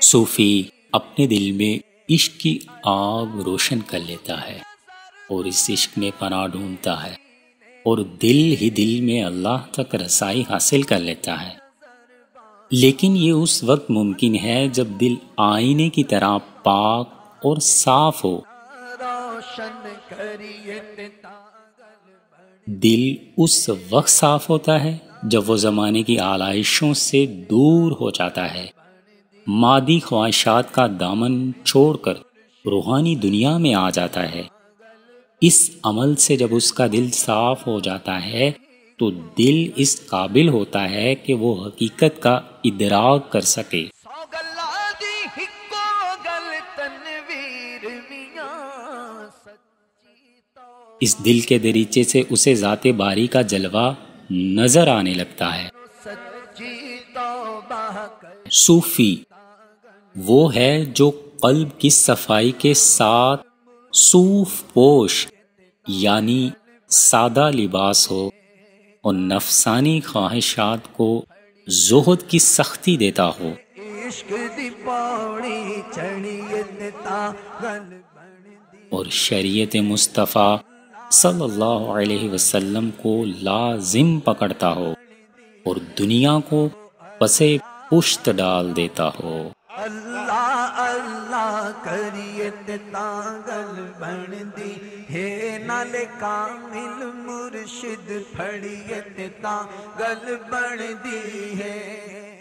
صوفی اپنے دل میں عشق کی آگ روشن کر لیتا ہے اور اس عشق میں پناہ ڈھونڈتا ہے اور دل ہی دل میں اللہ تک رسائی حاصل کر لیتا ہے۔ لیکن یہ اس وقت ممکن ہے جب دل آئینے کی طرح پاک اور صاف ہو۔ دل اس وقت صاف ہوتا ہے جب وہ زمانے کی آلائشوں سے دور ہو جاتا ہے، مادی خواہشات کا دامن چھوڑ کر روحانی دنیا میں آ جاتا ہے۔ اس عمل سے جب اس کا دل صاف ہو جاتا ہے تو دل اس قابل ہوتا ہے کہ وہ حقیقت کا ادراک کر سکے۔ اس دل کے دریچے سے اسے ذات باری کا جلوہ نظر آنے لگتا ہے۔ صوفی وہ ہے جو قلب کی صفائی کے ساتھ صوف پوش یعنی سادہ لباس ہو اور نفسانی خواہشات کو زہد کی سختی دیتا ہو۔ اور شریعت مصطفیٰ صلی اللہ علیہ وسلم کو لازم پکڑتا ہو اور دنیا کو پسے پشت ڈال دیتا ہو۔ اللہ اللہ کریے تانگل بن دی ہے نال کامل مرشد پھڑیے تانگل بن دی ہے۔